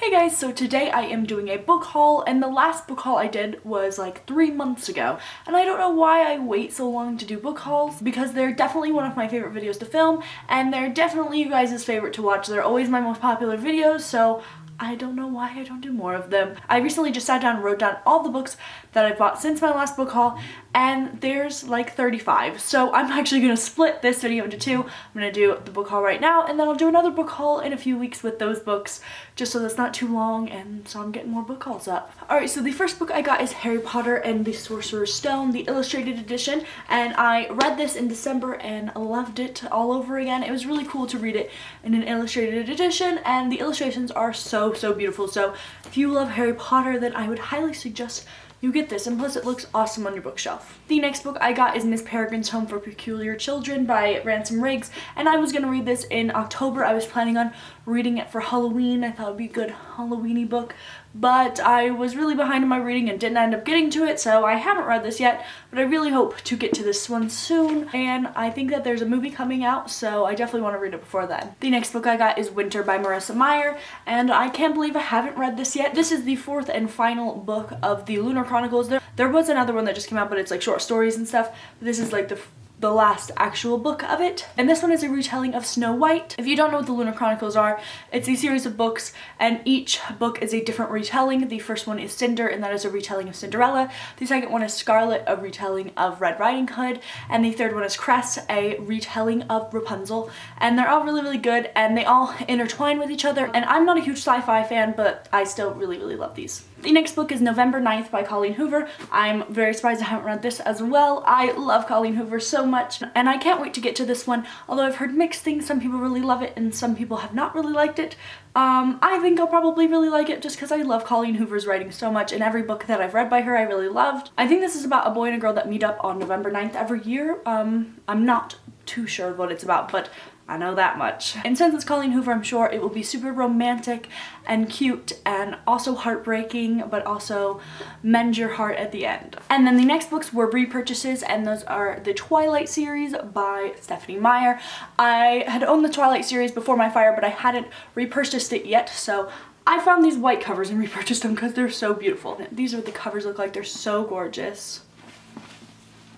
Hey guys, so today I am doing a book haul, and the last book haul I did was like 3 months ago, and I don't know why I wait so long to do book hauls, because they're definitely one of my favorite videos to film, and they're definitely you guys' favorite to watch. They're always my most popular videos, so I don't know why I don't do more of them. I recently just sat down and wrote down all the books that I've bought since my last book haul, and there's like 35. So I'm actually gonna split this video into two. I'm gonna do the book haul right now, and then I'll do another book haul in a few weeks with those books, just so that's not too long, and so I'm getting more book hauls up. Alright, so the first book I got is Harry Potter and the Sorcerer's Stone, the illustrated edition, and I read this in December and loved it all over again. It was really cool to read it in an illustrated edition, and the illustrations are so beautiful. So if you love Harry Potter, then I would highly suggest you get this, and plus it looks awesome on your bookshelf. The next book I got is Miss Peregrine's Home for Peculiar Children by Ransom Riggs, and I was gonna read this in October. I was planning on reading it for Halloween. I thought it would be a good Halloween-y book, but I was really behind in my reading and didn't end up getting to it, so I haven't read this yet, but I really hope to get to this one soon, and I think that there's a movie coming out, so I definitely want to read it before then. The next book I got is Winter by Marissa Meyer, and I can't believe I haven't read this yet. This is the fourth and final book of the Lunar Chronicles. There was another one that just came out, but it's like short stories and stuff. This is like the last actual book of it, and this one is a retelling of Snow White. If you don't know what the Lunar Chronicles are, it's a series of books, and each book is a different retelling. The first one is Cinder, and that is a retelling of Cinderella. The second one is Scarlet, a retelling of Red Riding Hood, and the third one is Cress, a retelling of Rapunzel. And they're all really good, and they all intertwine with each other, and I'm not a huge sci-fi fan, but I still really love these. The next book is November 9th by Colleen Hoover. I'm very surprised I haven't read this as well. I love Colleen Hoover so much, and I can't wait to get to this one, although I've heard mixed things. Some people really love it and some people have not really liked it. I think I'll probably really like it just because I love Colleen Hoover's writing so much, and every book that I've read by her I really loved. I think this is about a boy and a girl that meet up on November 9th every year. I'm not too sure what it's about, but I know that much. And since it's Colleen Hoover, I'm sure it will be super romantic and cute and also heartbreaking, but also mend your heart at the end. And then the next books were repurchases, and those are the Twilight series by Stephanie Meyer. I had owned the Twilight series before my fire, but I hadn't repurchased it yet, so I found these white covers and repurchased them because they're so beautiful. These are what the covers look like. They're so gorgeous.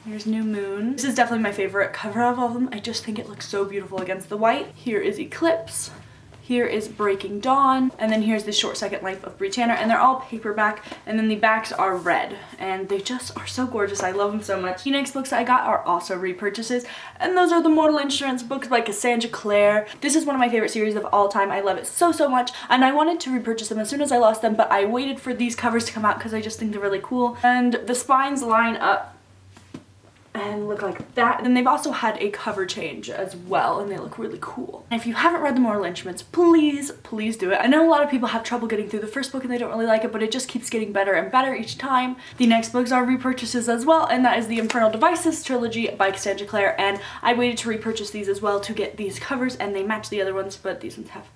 Here's New Moon. This is definitely my favorite cover of all of them. I just think it looks so beautiful against the white. Here is Eclipse. Here is Breaking Dawn. And then here's The Short Second Life of Brie Tanner. And they're all paperback, and then the backs are red. And they just are so gorgeous. I love them so much. The next books I got are also repurchases, and those are the Mortal Instruments books by Cassandra Clare. This is one of my favorite series of all time. I love it so much, and I wanted to repurchase them as soon as I lost them, but I waited for these covers to come out because I just think they're really cool. And the spines line up and look like that. And they've also had a cover change as well, and they look really cool. And if you haven't read The Mortal Instruments, please do it. I know a lot of people have trouble getting through the first book and they don't really like it, but it just keeps getting better and better each time. The next books are repurchases as well, and that is the Infernal Devices trilogy by Cassandra Clare, and I waited to repurchase these as well to get these covers, and they match the other ones, but these ones have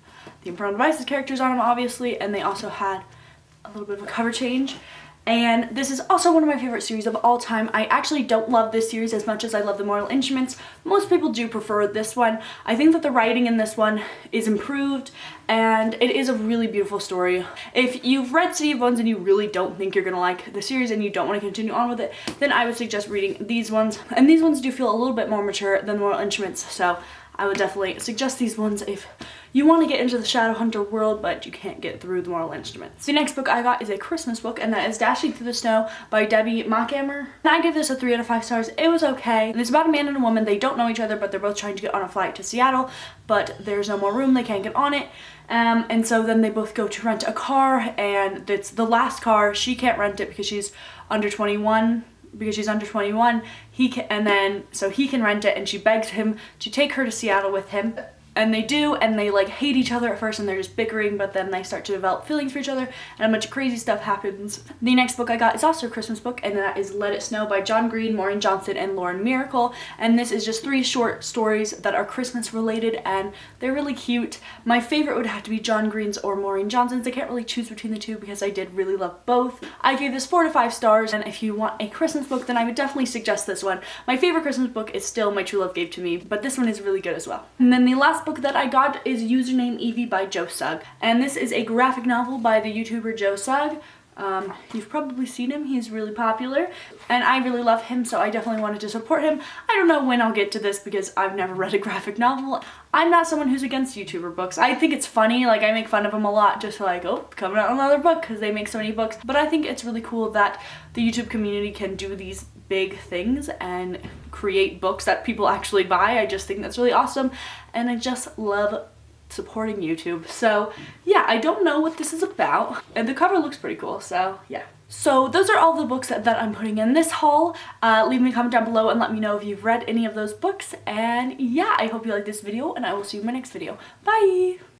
the Infernal Devices characters on them, obviously, and they also had a little bit of a cover change. And this is also one of my favorite series of all time. I actually don't love this series as much as I love The Mortal Instruments. Most people do prefer this one. I think that the writing in this one is improved, and it is a really beautiful story. If you've read City of Bones and you really don't think you're gonna like the series and you don't want to continue on with it, then I would suggest reading these ones. And these ones do feel a little bit more mature than The Mortal Instruments, so I would definitely suggest these ones if you want to get into the Shadowhunter world, but you can't get through The Mortal Instruments. The next book I got is a Christmas book, and that is Dashing Through the Snow by Debbie Machammer. And I give this a 3 out of 5 stars. It was okay. And it's about a man and a woman. They don't know each other, but they're both trying to get on a flight to Seattle, but there's no more room. They can't get on it. And so then they both go to rent a car, and it's the last car. She can't rent it because she's under 21. So he can rent it, and she begs him to take her to Seattle with him. And they do, and they like hate each other at first, and they're just bickering, but then they start to develop feelings for each other, and a bunch of crazy stuff happens. The next book I got is also a Christmas book, and that is Let It Snow by John Green, Maureen Johnson, and Lauren Miracle. And this is just 3 short stories that are Christmas related, and they're really cute. My favorite would have to be John Green's or Maureen Johnson's. I can't really choose between the two because I did really love both. I gave this 4 to 5 stars, and if you want a Christmas book, then I would definitely suggest this one. My favorite Christmas book is still My True Love Gave to Me, but this one is really good as well. And then the last book that I got is Username Evie by Joe Sugg. And this is a graphic novel by the YouTuber Joe Sugg. You've probably seen him, he's really popular, and I really love him, so I definitely wanted to support him. I don't know when I'll get to this because I've never read a graphic novel. I'm not someone who's against YouTuber books. I think it's funny, like I make fun of them a lot, just like, oh, coming out another book because they make so many books. But I think it's really cool that the YouTube community can do these big things and create books that people actually buy. I just think that's really awesome, and I just love supporting YouTube. So yeah, I don't know what this is about, and the cover looks pretty cool, so yeah. So those are all the books that I'm putting in this haul. Leave me a comment down below and let me know if you've read any of those books, and yeah, I hope you like this video, and I will see you in my next video. Bye!